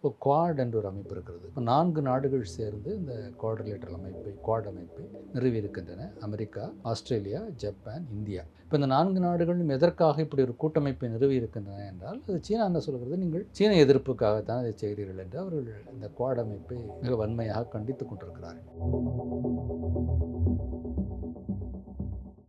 இப்போ குவாட் என்ற ஒரு அமைப்பு இருக்கிறது. இப்போ 4 நாடுகள் சேர்ந்து இந்த குவாட்ரிலேட்டரல் குவாட் அமைப்பை நிறுவியிருக்கின்றன. America, Australia, Japan, India. இப்போ இந்த 4 நாடுகளும் எதற்காக இப்படி ஒரு கூட்டமைப்பை நிறுவியிருக்கின்றன என்றால், அது சீனா என்ன சொல்கிறது, நீங்கள் சீன எதிர்ப்புக்காகத்தான் இதை செய்கிறீர்கள் என்று அவர்கள் இந்த குவாட் அமைப்பை மிக வன்மையாக கண்டித்துக் கொண்டிருக்கிறார்கள்.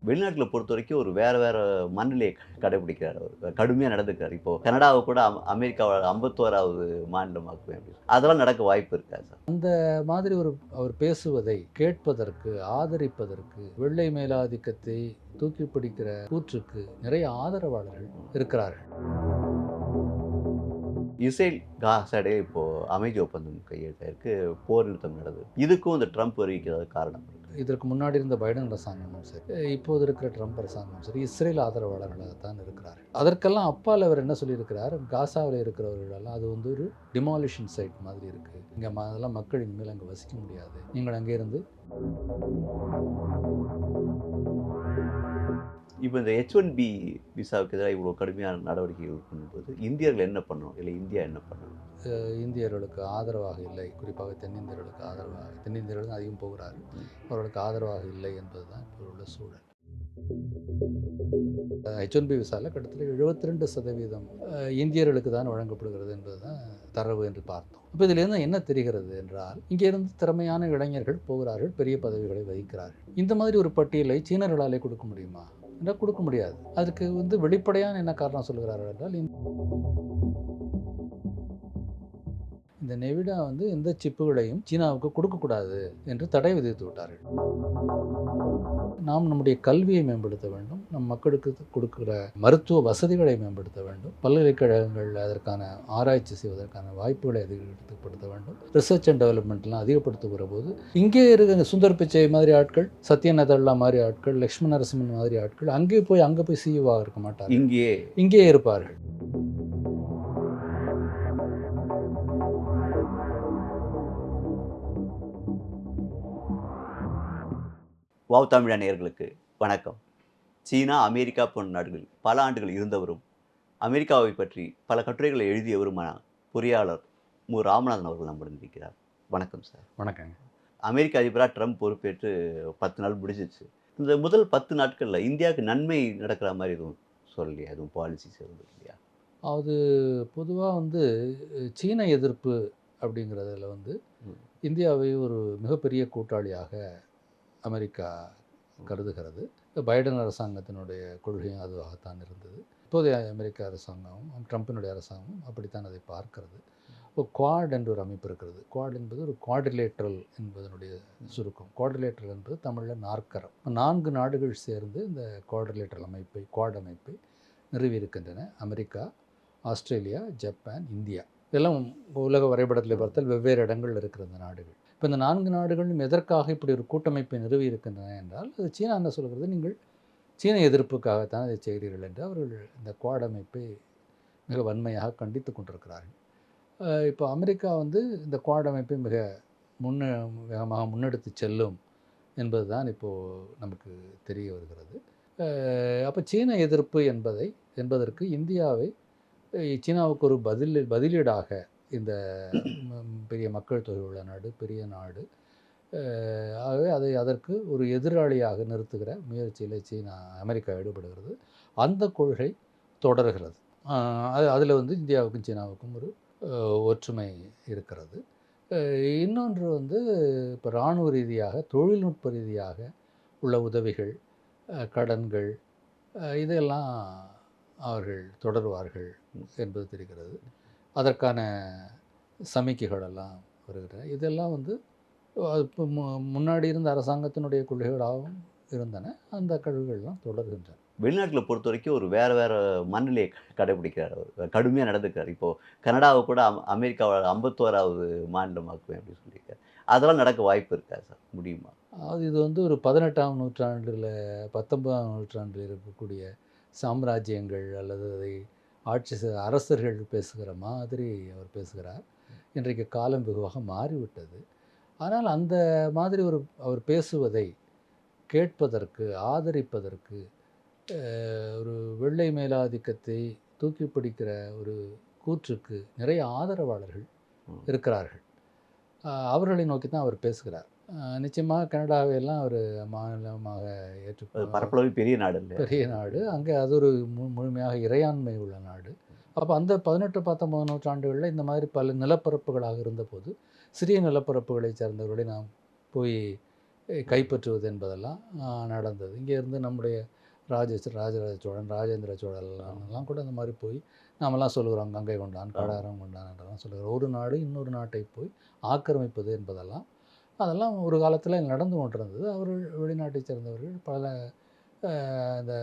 வெளிநாட்டில பொறுத்தவரைக்கும் ஒரு வேற மனநிலையை கடைபிடிக்கிறார் அவரு. கடுமையா நடந்துக்கிறாரு. இப்போ கனடாவ கூட அமெரிக்காவ 51வது மாநிலமாக்குவேன் அப்படின்னு. அதெல்லாம் நடக்க வாய்ப்பு இருக்கா சார்? அந்த மாதிரி அவர் பேசுவதை கேட்பதற்கு, ஆதரிப்பதற்கு, வெள்ளை மேலாதிக்கத்தை தூக்கி பிடிக்கிற கூற்றுக்கு நிறைய ஆதரவாளர்கள் இருக்கிறார்கள். இஸ்ரேல் காசா இடையே இப்போ அமைதி ஒப்பந்தம் கையெழுத்தாயிருக்கு. போர் நிறுத்தம் நடந்தது. இதுக்கும் இந்த ட்ரம்ப் அறிவிக்கிறது காரணம் இருக்கு. இதற்கு முன்னாடி இருந்த பைடன் அரசாங்கமும் சரி, இப்போது இருக்கிற ட்ரம்ப் அரசாங்கமும் சரி, இஸ்ரேல் ஆதரவாளர்களாகத்தான் இருக்கிறார்கள். அதற்கெல்லாம் அப்பால் அவர் என்ன சொல்லியிருக்கிறார், காசாவில் இருக்கிறவர்களெல்லாம் அது வந்து ஒரு டிமாலிஷன் சைட் மாதிரி இருக்குது, இங்கே அதெல்லாம் மக்கள் இனிமேல் அங்கே வசிக்க முடியாது, நீங்கள் அங்கே இருந்து. இப்போ இந்த H1B விசாவுக்கு எதிராக இவ்வளோ கடுமையான நடவடிக்கைகள் பண்ணும்போது இந்தியர்கள் என்ன பண்ணணும்? இல்லை இந்தியா என்ன பண்ணணும்? இந்தியர்களுக்கு ஆதரவாக இல்லை, குறிப்பாக தென்னிந்தியர்களுக்கு ஆதரவாக, தென்னிந்தியர்கள் அதிகம் போகிறார்கள், அவர்களுக்கு ஆதரவாக இல்லை என்பது தான் இப்போ உள்ள சூழல். H1B விசாவில் கிட்டத்தட்ட 72% இந்தியர்களுக்கு தான் வழங்கப்படுகிறது என்பது தான் தரவு என்று பார்த்தோம். இப்போ இதிலிருந்து என்ன தெரிகிறது என்றால், இங்கே இருந்து திறமையான இளைஞர்கள் போகிறார்கள், பெரிய பதவிகளை வகிக்கிறார்கள். இந்த மாதிரி ஒரு பட்டியலை சீனர்களாலே கொடுக்க முடியுமா என்றால் கொடுக்க முடியாது. அதுக்கு வந்து வெளிப்படையான என்ன காரணம் சொல்கிறார்கள் என்றால், இந்த நெவிடா வந்து எந்த சிப்புகளையும் சீனாவுக்கு கொடுக்கக்கூடாது என்று தடை விதித்து விட்டார்கள். நாம் நம்முடைய கல்வியை மேம்படுத்த வேண்டும், நம் மக்களுக்கு கொடுக்கிற மருத்துவ வசதிகளை மேம்படுத்த வேண்டும், பல்கலைக்கழகங்கள் அதற்கான ஆராய்ச்சி செய்வதற்கான வாய்ப்புகளை அதிகப்படுத்த வேண்டும், ரிசர்ச் அண்ட் டெவலப்மெண்ட்லாம் அதிகப்படுத்துகிற போது இங்கே இருக்கிற சுந்தர் பிச்சை மாதிரி ஆட்கள், சத்யநதல்லா மாதிரி ஆட்கள், லக்ஷ்மண நரசிம்மன் மாதிரி ஆட்கள் அங்கே போய் சிஇஓவாக இருக்க மாட்டார்கள், இங்கே இருப்பார்கள். வாவ் தமிழா நேயர்களுக்கு வணக்கம். சீனா, அமெரிக்கா போன்ற நாடுகளில் பல ஆண்டுகள் இருந்தவரும், அமெரிக்காவை பற்றி பல கட்டுரைகளை எழுதியவருமான பொறியாளர் ராமநாதன் அவர்கள் நம்முடன் இருக்கிறார். வணக்கம் சார். வணக்கங்க. அமெரிக்க அதிபராக ட்ரம்ப் பொறுப்பேற்று 10 நாள் முடிஞ்சிச்சு. இந்த முதல் 10 நாட்களில் இந்தியாவுக்கு நன்மை நடக்கிற மாதிரி எதுவும் சொல்லலையா? எதுவும் பாலிசிஸ் எதுவும் இல்லையா? அது பொதுவாக வந்து சீன எதிர்ப்பு அப்படிங்கிறதுல வந்து இந்தியாவை ஒரு மிகப்பெரிய கூட்டாளியாக அமெரிக்கா கருதுகிறது. பைடன் அரசாங்கத்தினுடைய கொள்கையும் அதுவாகத்தான் இருந்தது. இப்போதைய அமெரிக்க அரசாங்கமும் ட்ரம்பினுடைய அரசாங்கமும் அப்படித்தான் அதை பார்க்கிறது. இப்போ குவாட் என்ற ஒரு அமைப்பு இருக்கிறது. குவாட் என்பது ஒரு குவாட்ரிலேட்டரல் என்பதனுடைய சுருக்கம். குவாட்ரிலேட்டரல் என்பது தமிழில் நாற்கரம். 4 நாடுகள் சேர்ந்து இந்த குவாட் அமைப்பை நிறுவியிருக்கின்றன. America, Australia, Japan, India. இதெல்லாம் உலக வரைபடத்தில் பார்த்தால் வெவ்வேறு இடங்கள் இருக்கிற இந்த நாடுகள். இப்போ இந்த 4 நாடுகளும் எதற்காக இப்படி ஒரு கூட்டமைப்பை நிறுவி இருக்கின்றன என்றால், அது சீனா என்ன சொல்கிறது, நீங்கள் சீன எதிர்ப்புக்காகத்தான் இதை செய்கிறீர்கள் என்று அவர்கள் இந்த குவாட் அமைப்பை மிக வன்மையாக கண்டித்து கொண்டிருக்கிறார்கள். இப்போ அமெரிக்கா வந்து இந்த குவாட் அமைப்பை மிக வேகமாக முன்னெடுத்து செல்லும் என்பது தான் இப்போது நமக்கு தெரிய வருகிறது. அப்போ சீன எதிர்ப்பு என்பதற்கு இந்தியாவை சீனாவுக்கு ஒரு பதிலீடாக இந்த பெரிய மக்கள் தொகை உள்ள நாடு, பெரிய நாடு, ஆகவே அதற்கு ஒரு எதிராளியாக நிறுத்துகிற முயற்சியில் அமெரிக்கா ஈடுபடுகிறது. அந்த கொள்கை தொடர்கிறது. அதில் வந்து இந்தியாவுக்கும் சீனாவுக்கும் ஒரு ஒற்றுமை இருக்கிறது. இன்னொன்று வந்து இப்போ இராணுவ ரீதியாக, தொழில்நுட்ப ரீதியாக உள்ள உதவிகள், கடன்கள், இதெல்லாம் அவர்கள் தொடருவார்கள் என்பது தெரிகிறது. அதற்கான சமிக்கைகள் எல்லாம் வருகின்றன. இதெல்லாம் வந்து இப்போ முன்னாடி இருந்த அரசாங்கத்தினுடைய கொள்கைகளாகவும் இருந்தன. அந்த கொள்கைகள்லாம் தொடர்கின்றன. வெளிநாட்டில் பொறுத்த வரைக்கும் ஒரு வேற மனநிலையை கடைபிடிக்கிறார் அவர். கடுமையாக நடந்துக்கிறார். இப்போது கனடாவை கூட அமெரிக்காவை 51வது மாநிலமாக்குவேன் அப்படின்னு சொல்லியிருக்காரு. அதெல்லாம் நடக்க வாய்ப்பு இருக்கா சார்? முடியுமா? இது வந்து ஒரு 18ஆம் நூற்றாண்டில் 19ஆம் நூற்றாண்டில் இருக்கக்கூடிய சாம்ராஜ்யங்கள் அல்லது அதை ஆட்சி அரசர்கள் பேசுகிற மாதிரி அவர் பேசுகிறார். இன்றைக்கு காலம் வெகுவாக மாறிவிட்டது. ஆனால் அந்த மாதிரி அவர் பேசுவதை கேட்பதற்கு, ஆதரிப்பதற்கு, ஒரு வெள்ளை மேலாதிக்கத்தை தூக்கி பிடிக்கிற ஒரு கூற்றுக்கு நிறைய ஆதரவாளர்கள் இருக்கிறார்கள். அவர்களை நோக்கி தான் அவர் பேசுகிறார். நிச்சயமாக கனடாவை எல்லாம் அவர் மாநிலமாக அது ஏற்றுக்கொள்ள பரப்பளவில் பெரிய நாடு இல்லையா? பெரிய நாடு. அங்கே அது ஒரு முழுமையாக இறையாண்மை உள்ள நாடு. அப்போ அந்த 18, 19 நூற்றாண்டுகளில் இந்த மாதிரி பல நிலப்பரப்புகளாக இருந்தபோது சிறிய நிலப்பரப்புகளை சேர்ந்தவர்களை நாம் போய் கைப்பற்றுவது என்பதெல்லாம் நடந்தது. இங்கே இருந்து நம்முடைய ராஜராஜ சோழன், ராஜேந்திர சோழன்லாம் கூட அந்த மாதிரி போய் நாமெல்லாம் சொல்லுகிறோம் கங்கை கொண்டான், கடாரம் கொண்டான் என்றெல்லாம் சொல்லுகிறோம். ஒரு நாடு இன்னொரு நாட்டை போய் ஆக்கிரமிப்பது என்பதெல்லாம் அதெல்லாம் ஒரு காலத்தில் நடந்து கொண்டிருந்தது. அவர்கள் வெளிநாட்டைச் சேர்ந்தவர்கள் பல இந்த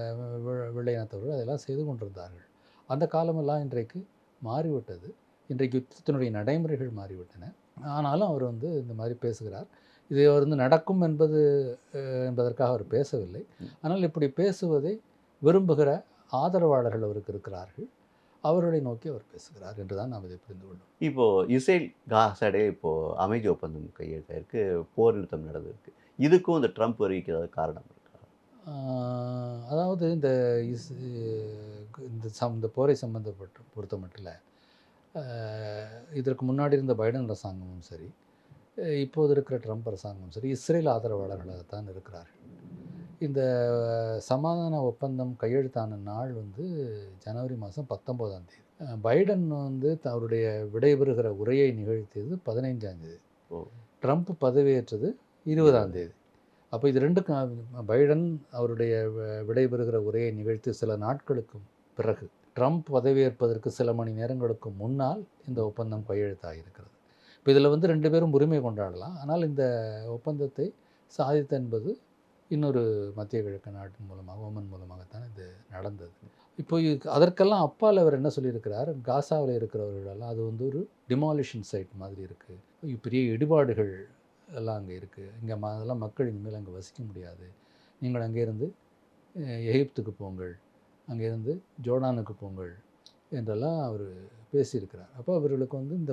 வெள்ளை இனத்தவர்கள் அதெல்லாம் செய்து கொண்டிருந்தார்கள். அந்த காலமெல்லாம் இன்றைக்கு மாறிவிட்டது. இன்றைக்கு யுத்தத்தினுடைய நடைமுறைகள் மாறிவிட்டன. ஆனாலும் அவர் வந்து இந்த மாதிரி பேசுகிறார். இது அவர் வந்து நடக்கும் என்பதற்காக அவர் பேசவில்லை. ஆனால் இப்படி பேசுவதை விரும்புகிற ஆதரவாளர்கள் அவருக்கு இருக்கிறார்கள். அவர்களை நோக்கி அவர் பேசுகிறார் என்று தான் நாம் இதை புரிந்து கொள்ளும். இப்போது இஸ்ரேல் காசா இடையே இப்போது அமைதி ஒப்பந்தம் கையெழுத்தாயிருக்கு, போர் நிறுத்தம் நடந்திருக்கு. இதுக்கும் இந்த ட்ரம்ப் வருகைக்கு ஏதாவது காரணம் இருக்கா? அதாவது இந்த இந்த போரை பொறுத்த மட்டும் இதற்கு முன்னாடி இருந்த பைடன் அரசாங்கமும் சரி, இப்போது இருக்கிற ட்ரம்ப் அரசாங்கமும் சரி, இஸ்ரேல் ஆதரவாளர்களாகத்தான் இருக்கிறார்கள். இந்த சமாதான ஒப்பந்தம் கையெழுத்தான நாள் வந்து ஜனவரி மாதம் 19ஆம் தேதி. பைடன் வந்து அவருடைய விடைபெறுகிற உரையை நிகழ்த்தியது 15ஆம் தேதி. ட்ரம்ப் பதவியேற்றது 20ஆம் தேதி. அப்போ இது ரெண்டுக்கும் பைடன் அவருடைய விடைபெறுகிற உரையை நிகழ்த்தி சில நாட்களுக்கு பிறகு ட்ரம்ப் பதவியேற்பதற்கு சில மணி நேரங்களுக்கு முன்னால் இந்த ஒப்பந்தம் கையெழுத்தாகியிருக்கிறது. இப்போ இதில் வந்து 2 பேரும் உரிமை கொண்டாடலாம். ஆனால் இந்த ஒப்பந்தத்தை சாதித்த என்பது இன்னொரு மத்திய கிழக்கு நாட்டின் மூலமாக, ஓமன் மூலமாகத்தான் இது நடந்தது. இப்போ அதற்கெல்லாம் அப்பால் அவர் என்ன சொல்லியிருக்கிறார், காசாவில் இருக்கிறவர்களெல்லாம் அது வந்து ஒரு டிமாலிஷன் சைட் மாதிரி இருக்குது, பெரிய இடிபாடுகள் எல்லாம் அங்கே இருக்குது, இங்கே அதெல்லாம் மக்கள் இனிமேல் அங்கே வசிக்க முடியாது, நீங்கள் அங்கேருந்து எகிப்துக்கு போங்கள், அங்கேருந்து ஜோர்டானுக்கு போங்கள் என்றெல்லாம் அவர் பேசியிருக்கிறார். அப்போ அவர்களுக்கு வந்து இந்த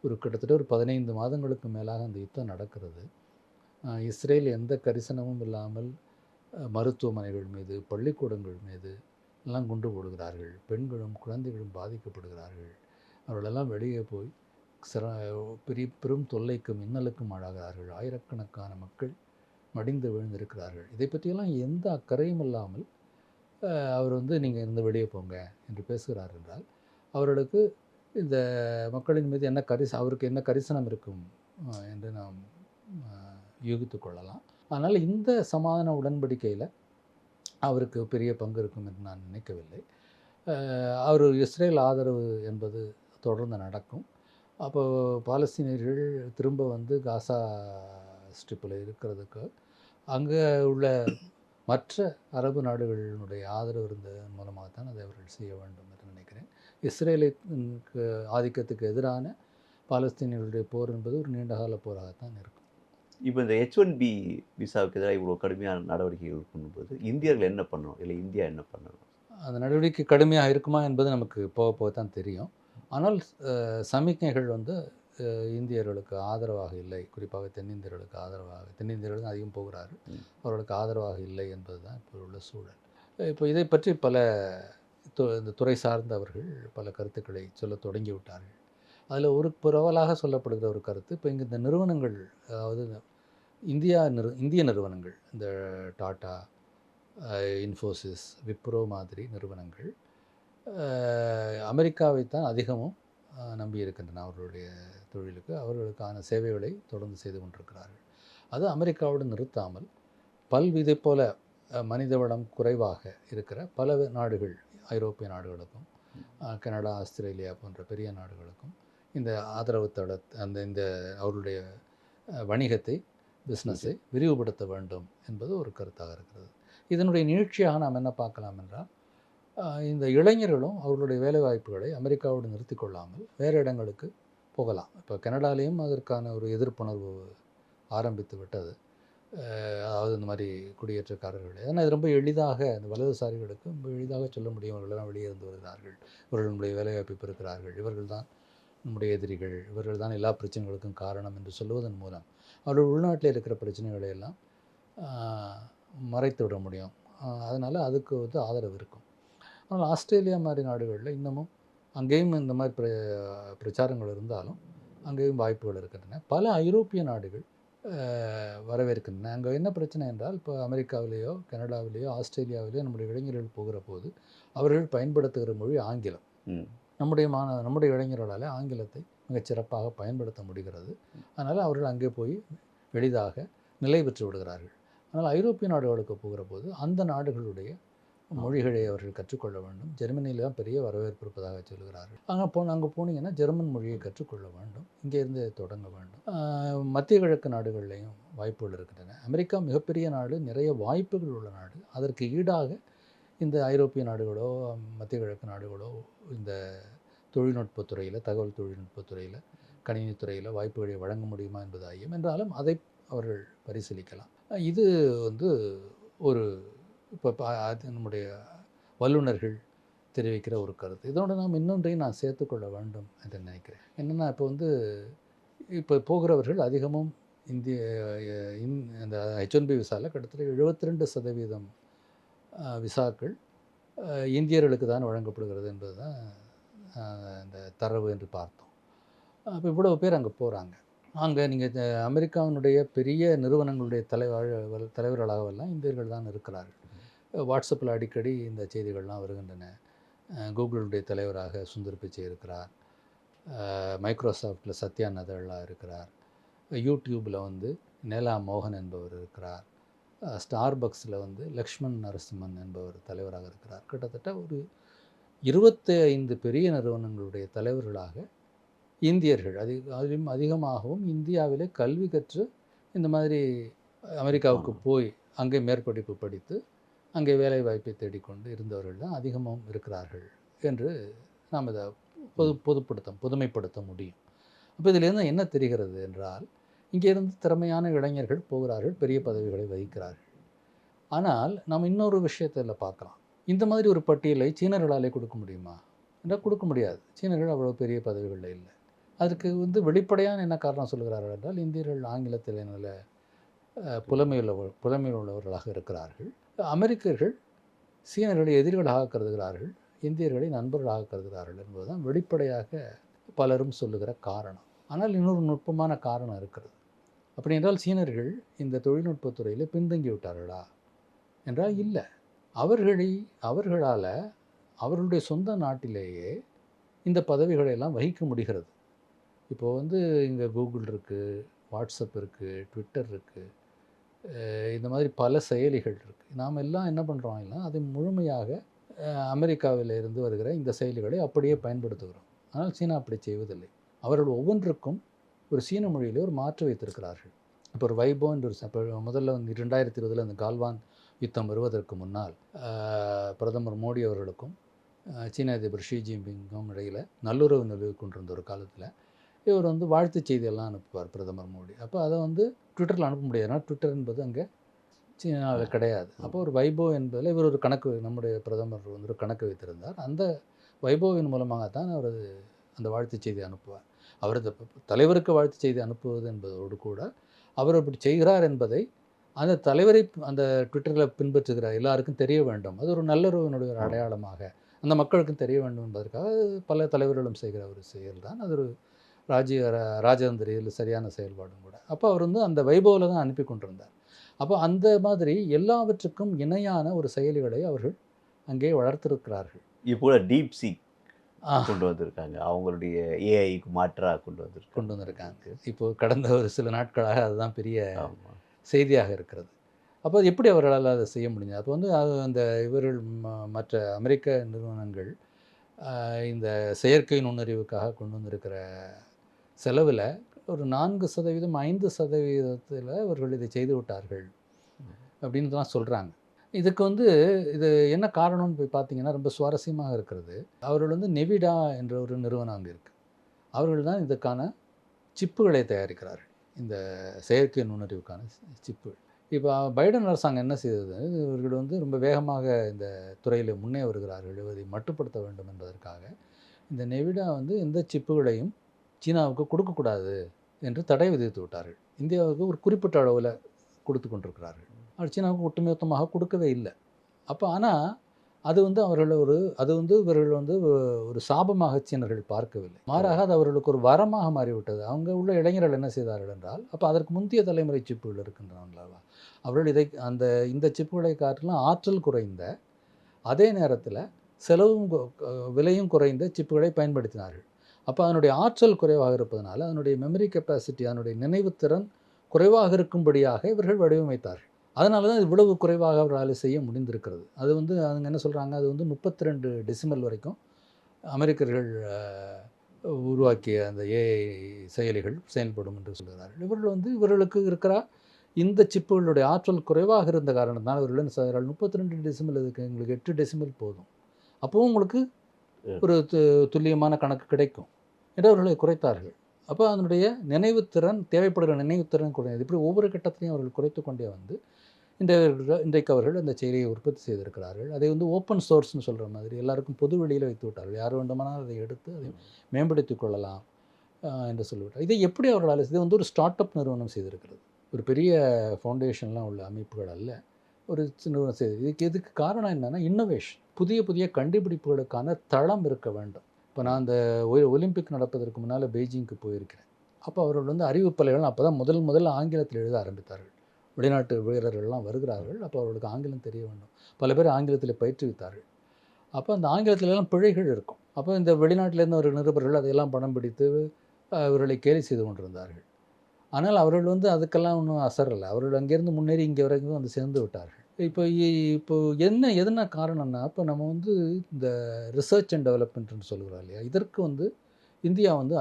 ஒரு கிட்டத்தட்ட ஒரு 15 மாதங்களுக்கு மேலாக அந்த யுத்தம் நடக்கிறது. இஸ்ரேல் எந்த கரிசனமும் இல்லாமல் மருத்துவமனைகள் மீது, பள்ளிக்கூடங்கள் மீது எல்லாம் குண்டு போடுகிறார்கள். பெண்களும் குழந்தைகளும் பாதிக்கப்படுகிறார்கள். அவர்களெல்லாம் வெளியே போய் பெரும் தொல்லைக்கும் இன்னலுக்கும் ஆளாகிறார்கள். ஆயிரக்கணக்கான மக்கள் மடிந்து விழுந்திருக்கிறார்கள். இதை பற்றியெல்லாம் எந்த அக்கறையும் இல்லாமல் அவர் வந்து நீங்கள் இருந்து வெளியே போங்க என்று பேசுகிறார் என்றால் அவர்களுக்கு இந்த மக்களின் மீது அவருக்கு என்ன கரிசனம் இருக்கும் என்று நாம் யூகித்து கொள்ளலாம். அதனால் இந்த சமாதான உடன்படிக்கையில் அவருக்கு பெரிய பங்கு இருக்கும் என்று நான் நினைக்கவில்லை. அவர் இஸ்ரேல் ஆதரவு என்பது தொடர்ந்து நடக்கும். அப்போது பாலஸ்தீனியர்கள் திரும்ப வந்து காசா ஸ்ட்ரிப்பில் இருக்கிறதுக்கு அங்கே உள்ள மற்ற அரபு நாடுகளினுடைய ஆதரவு இருந்ததன் மூலமாக அதை அவர்கள் செய்ய வேண்டும் என்று நினைக்கிறேன். இஸ்ரேலை ஆதிக்கத்துக்கு எதிரான பாலஸ்தீனியர்களுடைய போர் என்பது ஒரு நீண்டகால போராகத்தான் இருக்கும். இப்போ இந்த H1B விசாவுக்கு எதிராக இவ்வளோ கடுமையான நடவடிக்கைகள் பண்ணும்போது இந்தியர்கள் என்ன பண்ணணும், இல்லை இந்தியா என்ன பண்ணணும்? அந்த நடவடிக்கை கடுமையாக இருக்குமா என்பது நமக்கு போக போக தான் தெரியும். ஆனால் சமிக்ஞைகள் வந்து இந்தியர்களுக்கு ஆதரவாக இல்லை, குறிப்பாக தென்னிந்தியர்கள் தான் அதிகம் போகிறார்கள், அவர்களுக்கு ஆதரவாக இல்லை என்பது தான் இப்போ உள்ள சூழல். இப்போ இதை பற்றி இந்த துறை சார்ந்தவர்கள் பல கருத்துக்களை சொல்ல தொடங்கி விட்டார்கள். அதில் ஒரு பரவலாக சொல்லப்படுகிற ஒரு கருத்து, இப்போ இங்கே இந்த நிறுவனங்கள், அதாவது இந்திய நிறுவனங்கள், இந்த டாட்டா, இன்ஃபோசிஸ், விப்ரோ மாதிரி நிறுவனங்கள் அமெரிக்காவைத்தான் அதிகமும் நம்பி இருக்கின்றன. அவர்களுடைய தொழிலுக்கு அவர்களுக்கான சேவைகளை தொடர்ந்து செய்து கொண்டிருக்கிறார்கள். அது அமெரிக்காவோடு நிறுத்தாமல் பல்விதை போல மனித வளம் குறைவாக இருக்கிற பல நாடுகள், ஐரோப்பிய நாடுகளுக்கும் கனடா, ஆஸ்திரேலியா போன்ற பெரிய நாடுகளுக்கும் இந்த ஆதரவு இந்த அவருடைய வணிகத்தை, பிஸ்னஸை விரிவுபடுத்த வேண்டும் என்பது ஒரு கருத்தாக இருக்கிறது. இதனுடைய நீட்சியாக நாம் என்ன பார்க்கலாம் என்றால், இந்த இளைஞர்களும் அவர்களுடைய வேலைவாய்ப்புகளை அமெரிக்காவோடு நிறுத்தி கொள்ளாமல் வேறு இடங்களுக்கு போகலாம். இப்போ கனடாலேயும் அதற்கான ஒரு எதிர்ப்புணர்வு ஆரம்பித்து விட்டது. அதாவது இந்த மாதிரி குடியேற்றக்காரர்கள், ஏன்னா இது ரொம்ப எளிதாக இந்த வலதுசாரிகளுக்கு ரொம்ப எளிதாக சொல்ல முடியும், அவர்களெல்லாம் வெளியே இருந்து வருகிறார்கள், இவர்கள் நம்முடைய வேலைவாய்ப்பை பெறுகிறார்கள், இவர்கள் தான் நம்முடைய எதிரிகள், இவர்கள் தான் எல்லா பிரச்சனைகளுக்கும் காரணம் என்று சொல்லுவதன் மூலம் அவர்கள் உள்நாட்டில் இருக்கிற பிரச்சனைகளை எல்லாம் மறைத்து விட முடியும். அதனால் அதுக்கு வந்து ஆதரவு இருக்கும். ஆனால் ஆஸ்திரேலியா மாதிரி நாடுகளில் இன்னமும் அங்கேயும் இந்த மாதிரி பிரச்சாரங்கள் இருந்தாலும் அங்கேயும் வாய்ப்புகள் இருக்கின்றன. பல ஐரோப்பிய நாடுகள் வரவேற்கின்றன. அங்கே என்ன பிரச்சனை என்றால், இப்போ அமெரிக்காவிலேயோ கனடாவிலேயோ ஆஸ்திரேலியாவிலேயோ நம்முடைய இளைஞர்கள் போகிற போது அவர்கள் பயன்படுத்துகிற மொழி ஆங்கிலம். நம்முடைய இளைஞர்களால் ஆங்கிலத்தை மிகச்சிறப்பாக பயன்படுத்த முடிகிறது. அதனால் அவர்கள் அங்கே போய் எளிதாக நிலை பெற்று விடுகிறார்கள். ஆனால் ஐரோப்பிய நாடுகளுக்கு போகிற போது அந்த நாடுகளுடைய மொழிகளை அவர்கள் கற்றுக்கொள்ள வேண்டும். ஜெர்மனியில் தான் பெரிய வரவேற்பு இருப்பதாக சொல்கிறார்கள். அங்கே போனீங்கன்னா ஜெர்மன் மொழியை கற்றுக்கொள்ள வேண்டும். இங்கே இருந்து தொடங்க வேண்டும். மத்திய கிழக்கு நாடுகள்லேயும் வாய்ப்புகள் இருக்கின்றன. அமெரிக்கா மிகப்பெரிய நாடு, நிறைய வாய்ப்புகள் உள்ள நாடு. அதற்கு ஈடாக இந்த ஐரோப்பிய நாடுகளோ மத்திய கிழக்கு நாடுகளோ இந்த தொழில்நுட்பத்துறையில், தகவல் தொழில்நுட்பத்துறையில், கணினித்துறையில் வாய்ப்புகளை வழங்க முடியுமா என்பது ஐயம். என்றாலும் அதை அவர்கள் பரிசீலிக்கலாம். இது வந்து ஒரு இப்போ அது நம்முடைய வல்லுநர்கள் தெரிவிக்கிற ஒரு கருத்து. இதோடு நாம் இன்னொன்றையும் நான் சேர்த்துக்கொள்ள வேண்டும் என்று நினைக்கிறேன். என்னென்னா, இப்போ போகிறவர்கள் அதிகமும் இந்த H1B விசாவில் கிட்டத்தட்ட 72% விசாக்கள் இந்தியர்களுக்கு தான் வழங்கப்படுகிறது என்பது தான் இந்த தரவு என்று பார்த்தோம். அப்போ இவ்வளவு பேர் அங்கே போகிறாங்க. அங்கே நீங்கள் அமெரிக்காவினுடைய பெரிய நிறுவனங்களுடைய தலைவர்களாகவெல்லாம் இந்தியர்கள் தான் இருக்கிறார்கள். வாட்ஸ்அப்பில் அடிக்கடி இந்த செய்திகள்லாம் வருகின்றன. கூகுளுடைய தலைவராக சுந்தர் பிச்சை இருக்கிறார். மைக்ரோசாஃப்டில் சத்யா நதல்லா இருக்கிறார். யூடியூப்பில் நேலா மோகன் என்பவர் இருக்கிறார். ஸ்டார்பக்ஸில் லக்ஷ்மண் நரசிம்மன் என்பவர் தலைவராக இருக்கிறார். கிட்டத்தட்ட ஒரு 25 பெரிய நிறுவனங்களுடைய தலைவர்களாக இந்தியர்கள் அதிலும் அதிகமாகவும் இந்தியாவிலே கல்வி கற்று இந்த மாதிரி அமெரிக்காவுக்கு போய் அங்கே மேற்படிப்பு படித்து அங்கே வேலை வாய்ப்பை தேடிக்கொண்டு இருந்தவர்கள் தான் அதிகமாகவும் இருக்கிறார்கள் என்று நாம் இதை பொதுமைப்படுத்த முடியும். அப்போ இதிலேருந்து என்ன தெரிகிறது என்றால், இங்கேருந்து திறமையான இளைஞர்கள் போகிறார்கள், பெரிய பதவிகளை வகிக்கிறார்கள். ஆனால் நாம் இன்னொரு விஷயத்தில் பார்க்கலாம். இந்த மாதிரி ஒரு பட்டியலை சீனர்களாலே கொடுக்க முடியுமா என்றால் கொடுக்க முடியாது. சீனர்கள் அவ்வளோ பெரிய பதவிகளில் இல்லை. அதற்கு வெளிப்படையான என்ன காரணம் சொல்கிறார்கள் என்றால், இந்தியர்கள் ஆங்கிலத்தில் நல்ல புலமையுள்ளவர்களாக இருக்கிறார்கள். அமெரிக்கர்கள் சீனர்களை எதிரிகளாக கருதுகிறார்கள், இந்தியர்களை நண்பர்களாக கருதுகிறார்கள் என்பதுதான் வெளிப்படையாக பலரும் சொல்லுகிற காரணம். ஆனால் இன்னொரு நுட்பமான காரணம் இருக்கிறது. அப்படி என்றால் சீனர்கள் இந்த தொழில்நுட்பத்துறையில் பின்தங்கி விட்டார்களா என்றால் இல்லை. அவர்களால் அவர்களுடைய சொந்த நாட்டிலேயே இந்த பதவிகளை எல்லாம் வகிக்க முடிகிறது. இப்போது இங்கே கூகுள் இருக்குது, வாட்ஸ்அப் இருக்குது, ட்விட்டர் இருக்குது, இந்த மாதிரி பல செயலிகள் இருக்குது. நாம் எல்லாம் என்ன பண்ணுறோம், எல்லாம் அதை முழுமையாக அமெரிக்காவில் இருந்து வருகிற இந்த செயலிகளை அப்படியே பயன்படுத்துகிறோம். ஆனால் சீனா அப்படி செய்வதில்லை. அவர்கள் ஒவ்வொன்றுக்கும் ஒரு சீன மொழியிலே ஒரு மாற்று வைத்திருக்கிறார்கள். இப்போ ஒரு வைபோ என்று முதல்ல 2020 அந்த கால்வான் யுத்தம் வருவதற்கு முன்னால் பிரதமர் மோடி அவர்களுக்கும் சீன அதிபர் ஷி ஜின்பிங்கும் இடையில் நல்லுறவு நிலவி கொண்டிருந்த ஒரு காலத்தில் இவர் வாழ்த்து செய்தியெல்லாம் அனுப்புவார் பிரதமர் மோடி. அப்போ அதை ட்விட்டரில் அனுப்ப முடியாது. ஏன்னா ட்விட்டர் என்பது அங்கே சீனாவில் கிடையாது. அப்போ ஒரு வைபோ என்பதில் இவர் ஒரு கணக்கு, நம்முடைய பிரதமர் ஒரு கணக்கு வைத்திருந்தார். அந்த வைபோவின் மூலமாகத்தான் அவர் அந்த வாழ்த்து செய்தி அனுப்புவார். அவர் தலைவருக்கு வாழ்த்து செய்தி அனுப்புவது என்பதோடு கூட அவர் அப்படி செய்கிறார் என்பதை அந்த தலைவரை அந்த ட்விட்டரில் பின்பற்றுகிற எல்லாருக்கும் தெரிய வேண்டும். அது ஒரு நல்லுறவினுடைய ஒரு அடையாளமாக அந்த மக்களுக்கும் தெரிய வேண்டும் என்பதற்காக பல தலைவர்களும் செய்கிற ஒரு செயல் தான். அது ஒரு ராஜதந்திரியில் சரியான செயல்பாடும் கூட. அப்போ அவர் அந்த வைபோவில் தான் அனுப்பி கொண்டிருந்தார். அப்போ அந்த மாதிரி எல்லாவற்றுக்கும் இணையான ஒரு செயலிகளை அவர்கள் அங்கே வளர்த்திருக்கிறார்கள். இப்போ டீப்சி கொண்டு வந்திருக்காங்க, அவங்களுடைய ஏஐக்கு மாற்றாக கொண்டு வந்திருக்காங்க. இப்போ கடந்த ஒரு சில நாட்களாக அதுதான் பெரிய செய்தியாக இருக்கிறது. அப்போ அது எப்படி அவர்களால் அதை செய்ய முடிஞ்சது? அப்போ அந்த இவர்கள் மற்ற அமெரிக்க நிறுவனங்கள் இந்த செயற்கை நுண்ணறிவுக்காக கொண்டு வந்திருக்கிற செலவில் ஒரு 4%, 5% அவர்கள் இதை செய்து விட்டார்கள் அப்படின்னு தான் சொல்கிறாங்க. இதுக்கு இது என்ன காரணம்னு போய் பார்த்தீங்கன்னா ரொம்ப சுவாரஸ்யமாக இருக்கிறது. அவர்கள் நெவிடா என்ற ஒரு நிறுவனம் அங்கே இருக்குது. அவர்கள் தான் இதுக்கான சிப்புகளை தயாரிக்கிறார்கள், இந்த செயற்கை நுண்ணறிவுக்கான சிப்புகள். இப்போ பைடன் அரசாங்கம் என்ன செய்தது, இவர்கள் ரொம்ப வேகமாக இந்த துறையில் முன்னே வருகிறார்கள், இதை மட்டுப்படுத்த வேண்டும் என்பதற்காக இந்த நெவிடா எந்த சிப்புகளையும் சீனாவுக்கு கொடுக்கக்கூடாது என்று தடை விதித்து விட்டார்கள். இந்தியாவுக்கு ஒரு குறிப்பிட்ட அளவில் கொடுத்து கொண்டிருக்கிறார்கள். அது சீனாவுக்கு ஒட்டுமொத்தமாக கொடுக்கவே இல்லை. அப்போ ஆனால் அது வந்து இவர்கள் வந்து ஒரு சாபமாக சீனர்கள் பார்க்கவில்லை. மாறாக அது அவர்களுக்கு ஒரு வரமாக மாறிவிட்டது. அங்கே உள்ள இளைஞர்கள் என்ன செய்தார்கள் என்றால், அப்போ அதற்கு முந்தைய தலைமுறை சிப்புகள் இருக்கின்றன. அவர்கள் இந்த சிப்புகளை காட்டிலும் ஆற்றல் குறைந்த, அதே நேரத்தில் செலவும் விலையும் குறைந்த சிப்புகளை பயன்படுத்தினார்கள். அப்போ அதனுடைய ஆற்றல் குறைவாக இருப்பதனால அதனுடைய மெமரி கெப்பாசிட்டி, அதனுடைய நினைவுத்திறன் குறைவாக இருக்கும்படியாக இவர்கள் வடிவமைத்தார்கள். அதனால தான் இவ்வளவு குறைவாக அவர்களால் செய்ய முடிந்திருக்கிறது. அது வந்து அவங்க என்ன சொல்கிறாங்க, அது வந்து 32 டெசிமல் வரைக்கும் அமெரிக்கர்கள் உருவாக்கிய அந்த ஏஐ செயலிகள் செயல்படும் என்று சொல்கிறார்கள். இவர்களுக்கு இருக்கிற இந்த சிப்புகளுடைய ஆற்றல் குறைவாக இருந்த காரணத்தினால் அவர்கள் என்ன செய்கிறார்கள், 32 டெசிமல் இதுக்கு எங்களுக்கு 8 டெசிமல் போதும், அப்போவும் உங்களுக்கு ஒரு துல்லியமான கணக்கு கிடைக்கும் என்று அவர்களை குறைத்தார்கள். அப்போ அதனுடைய நினைவுத்திறன், தேவைப்படுகிற நினைவுத்திறன் குறைந்தது. இப்படி ஒவ்வொரு கட்டத்திலையும் அவர்கள் குறைத்து கொண்டே வந்து இன்றைக்கு அவர்கள் அந்த செயலியை உற்பத்தி செய்திருக்கிறார்கள். அதை வந்து ஓப்பன் சோர்ஸ்னு சொல்கிற மாதிரி எல்லாருக்கும் பொது வெளியில் வைத்து விட்டார்கள். யார் வேண்டுமானால் அதை எடுத்து அதை மேம்படுத்திக் கொள்ளலாம் என்று சொல்லிவிட்டார். இதை எப்படி அவர்களால், இது வந்து ஒரு ஸ்டார்ட் அப் நிறுவனம் செய்திருக்கிறது. ஒரு பெரிய ஃபவுண்டேஷன்லாம் உள்ள அமைப்புகள் அல்ல, ஒரு நிறுவனம் செய்து. இதுக்கு காரணம் என்னென்னா இன்னோவேஷன். புதிய புதிய கண்டுபிடிப்புகளுக்கான தளம் இருக்க வேண்டும். இப்போ நான் அந்த ஒலிம்பிக் நடப்பதற்கு முன்னால் பெய்ஜிங்க்கு போயிருக்கிறேன். அப்போ அவர்கள் வந்து அறிவிப்பலைகள் அப்போ தான் முதல் ஆங்கிலத்தில் எழுத ஆரம்பித்தார்கள். வெளிநாட்டு வீரர்கள்லாம் வருகிறார்கள். அப்போ அவர்களுக்கு ஆங்கிலம் தெரிய வேண்டும். பல பேர் ஆங்கிலத்தில் பயிற்றுவித்தார்கள். அப்போ அந்த ஆங்கிலத்திலெல்லாம் பிழைகள் இருக்கும். அப்போ இந்த வெளிநாட்டிலேருந்து ஒரு நிருபர்கள் அதையெல்லாம் படம் பிடித்து இவர்களை கேலி செய்து கொண்டிருந்தார்கள். ஆனால் அவர்கள் வந்து அதுக்கெல்லாம் ஒன்றும் அசரலை. அவர்கள் அங்கேருந்து முன்னேறி இங்கே வரைக்கும் வந்து சேர்ந்து விட்டார்கள். இப்போ எதனா காரணம்னா, இப்போ நம்ம வந்து இந்த ரிசர்ச் அண்ட் டெவலப்மெண்ட்னு சொல்கிறோம் இல்லையா, இதற்கு வந்து இந்தியா வந்து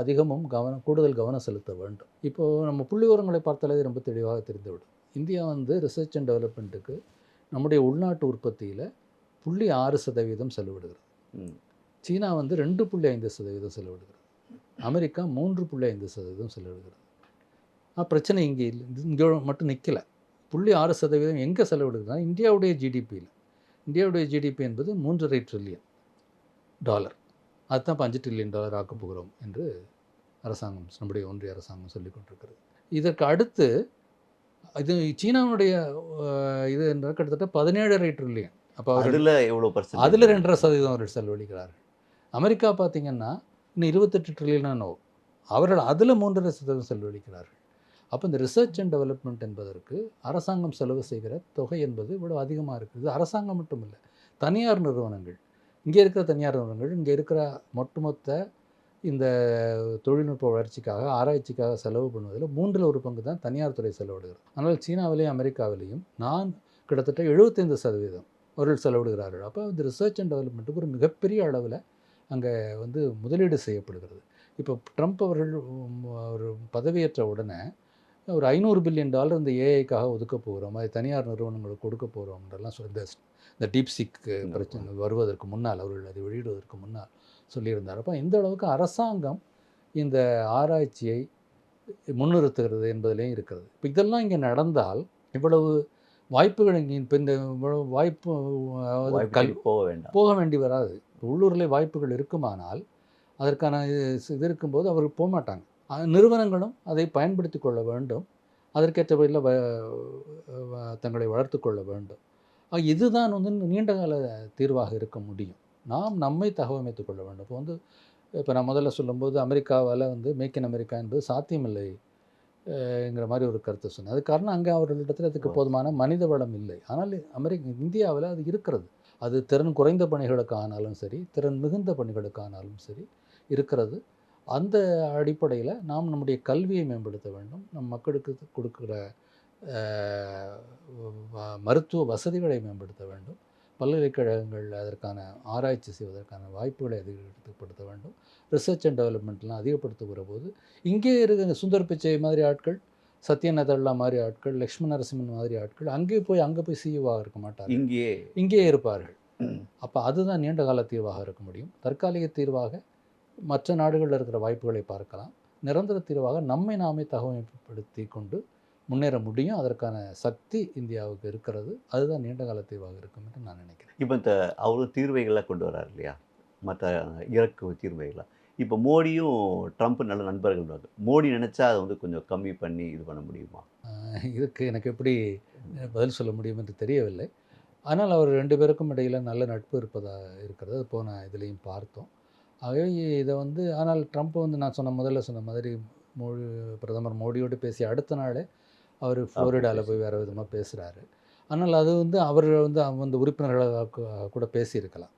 கூடுதல் கவனம் செலுத்த வேண்டும். இப்போது நம்ம புள்ளிவிவரங்களை பார்த்தாலே ரொம்ப தெளிவாக தெரிந்துவிடும். இந்தியா வந்து ரிசர்ச் அண்ட் டெவலப்மெண்ட்டுக்கு நம்முடைய உள்நாட்டு உற்பத்தியில் 0.6% செலவிடுகிறது. சீனா வந்து 2.5% செலவிடுகிறது. அமெரிக்கா 3.5% செலவிடுகிறது. பிரச்சனை இங்கே இல்லை, இங்கே மட்டும் நிற்கலை. 0.6% எங்கே செலவிடுதுன்னா இந்தியாவுடைய ஜிடிபியில். இந்தியாவுடைய ஜிடிபி என்பது $3.5 ட்ரில்லியன். அதுதான் இப்போ $5 ட்ரில்லியன் ஆக்கப் போகிறோம் என்று நம்முடைய ஒன்றிய அரசாங்கம் சொல்லிக் கொண்டிருக்கிறது. இதற்கு அடுத்து இது சீனாவுடைய இது கிட்டத்தட்ட 17.5 ட்ரில்லியன். அப்போ அதில் எவ்வளோ %? அதில் 2.5% அவர்கள் செலவழிக்கிறார்கள். அமெரிக்கா பார்த்திங்கன்னா இன்னும் 28 ட்ரில்லியன் அவர்கள் அதில் 3.5% செலவழிக்கிறார்கள். அப்போ இந்த ரிசர்ச் அண்ட் டெவலப்மெண்ட் என்பதற்கு அரசாங்கம் செலவு செய்கிற தொகை என்பது இவ்வளோ அதிகமாக இருக்குது. இது அரசாங்கம் மட்டும் இல்லை, தனியார் நிறுவனங்கள், இங்கே இருக்கிற தனியார் நிறுவனங்கள், இங்கே இருக்கிற ஒட்டுமொத்த இந்த தொழில்நுட்ப வளர்ச்சிக்காக, ஆராய்ச்சிக்காக செலவு பண்ணுவதில் 1/3 தான் தனியார் துறை செலவிடுகிறது. ஆனால் சீனாவிலேயும் அமெரிக்காவிலேயும் கிட்டத்தட்ட 75% அவர்கள் செலவிடுகிறார்கள். அப்போ இந்த ரிசர்ச் அண்ட் டெவலப்மெண்ட்டுக்கு ஒரு மிகப்பெரிய அளவில் அங்கே வந்து முதலீடு செய்யப்படுகிறது. இப்போ ட்ரம்ப் அவர்கள் ஒரு பதவியேற்ற உடனே ஒரு $500 பில்லியன் இந்த ஏஐக்காக ஒதுக்க போகிறோம், அது தனியார் நிறுவனங்களுக்கு கொடுக்க போகிறோம்ன்றலாம் இந்த டீப்சிக் பிரச்சனை வருவதற்கு முன்னால், அவர்கள் அதை வெளியிடுவதற்கு முன்னால் சொல்லியிருந்தார். அப்போ இந்த அளவுக்கு அரசாங்கம் இந்த ஆராய்ச்சியை முன்னிறுத்துகிறது என்பதிலேயும் இருக்கிறது. இப்போ இதெல்லாம் இங்கே நடந்தால் இவ்வளவு வாய்ப்புகள் இங்கே இப்போ இந்த வாய்ப்பு போக வேண்டி வராது. உள்ளூரில் வாய்ப்புகள் இருக்குமானால் அதற்கான இது இருக்கும்போது அவர்கள் போக மாட்டாங்க. நிறுவனங்களும் அதை பயன்படுத்தி கொள்ள வேண்டும், அதற்கேற்றபடியில் தங்களை வளர்த்து கொள்ள வேண்டும். இதுதான் வந்து நீண்டகால தீர்வாக இருக்க முடியும். நாம் நம்மை தகவமைத்து கொள்ள வேண்டும். இப்போ நான் முதல்ல சொல்லும்போது அமெரிக்காவால் வந்து மேக் இன் அமெரிக்கா என்பது சாத்தியமில்லை ங்கிற மாதிரி ஒரு கருத்தை சொன்னேன். அது காரணம் அங்கே அவர்களிடத்தில் அதுக்கு போதுமான மனித வளம் இல்லை. ஆனால் இந்தியாவில் அது இருக்கிறது. அது திறன் குறைந்த பணிகளுக்கு ஆனாலும் சரி, திறன் மிகுந்த பணிகளுக்கு ஆனாலும் சரி இருக்கிறது. அந்த அடிப்படையில் நாம் நம்முடைய கல்வியை மேம்படுத்த வேண்டும், நம் மக்களுக்கு கொடுக்குற மருத்துவ வசதிகளை மேம்படுத்த வேண்டும், பல்கலைக்கழகங்கள் அதற்கான ஆராய்ச்சி செய்வதற்கான வாய்ப்புகளை அதிகப்படுத்த வேண்டும், ரிசர்ச் அண்ட் டெவலப்மெண்ட்லாம் அதிகப்படுத்துகிற போது இங்கே இருக்கிற சுந்தர் பிச்சை மாதிரி ஆட்கள், சத்ய நதல்லா மாதிரி ஆட்கள், லக்ஷ்மண நரசிம்மன் மாதிரி ஆட்கள் அங்கே போய் சிஇஓவாக இருக்க மாட்டார்கள், இங்கே இருப்பார்கள். அப்போ அதுதான் நீண்ட கால தீர்வாக இருக்க முடியும். தற்காலிக தீர்வாக மற்ற நாடுகளில் இருக்கிற வாய்ப்புகளை பார்க்கலாம். நிரந்தர தீர்வாக நம்மை நாமே தகவமைப்படுத்தி கொண்டு முன்னேற முடியும். அதற்கான சக்தி இந்தியாவுக்கு இருக்கிறது. அதுதான் நீண்ட கால தீர்வாக இருக்கும் என்று நான் நினைக்கிறேன். இப்போ இந்த அவரும் தீர்வைகளாக கொண்டு வர்றாரு இல்லையா, மற்ற இறக்கு தீர்வைகளாக. இப்போ மோடியும் ட்ரம்ப் நல்ல நண்பர்கள். மோடி நினச்சா அதை வந்து கொஞ்சம் கம்மி பண்ணி இது பண்ண முடியுமா? இதுக்கு எனக்கு எப்படி பதில் சொல்ல முடியும் என்று தெரியவில்லை. ஆனால் அவர் 2 பேருக்கும் இடையில நல்ல நட்பு இருக்கிறது. அது போன இதுலேயும் பார்த்தோம். ஆகவே இதை வந்து ஆனால் ட்ரம்ப் வந்து நான் முதல்ல சொன்ன மாதிரி பிரதமர் மோடியோடு பேசிய அடுத்த நாளே அவர் ஃப்ளோரிடாவில் போய் வேறு விதமாக பேசுகிறாரு. ஆனால் அது வந்து அவர் வந்து அந்த உறுப்பினர்களாக கூட பேசியிருக்கலாம்.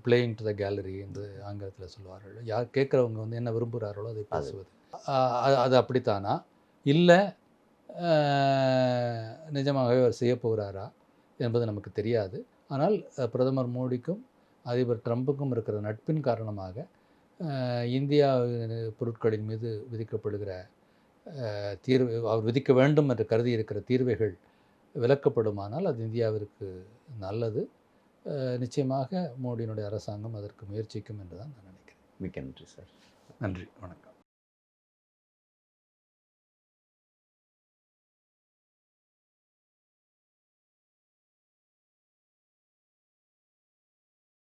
பிளேயிங் டு த கேலரி என்று ஆங்கிலத்தில் சொல்லுவார்கள். யார் கேட்குறவங்க வந்து என்ன விரும்புகிறார்களோ அதை பேசுவது. அது அப்படித்தானா இல்லை நிஜமாகவே அவர் செய்ய போகிறாரா என்பது நமக்கு தெரியாது. ஆனால் பிரதமர் மோடிக்கும் அதிபர் ட்ரம்புக்கும் இருக்கிற நட்பின் காரணமாக இந்தியா பொருட்களின் மீது விதிக்கப்படுகிற தீர்வு அவர் விதிக்க வேண்டும் என்று கருதி இருக்கிற தீர்வைகள் விலக்கப்படுமானால் அது இந்தியாவிற்கு நல்லது. நிச்சயமாக மோடியினுடைய அரசாங்கம் அதற்கு முயற்சிக்கும் என்று தான் நான் நினைக்கிறேன். மிக்க நன்றி சார். நன்றி, வணக்கம்.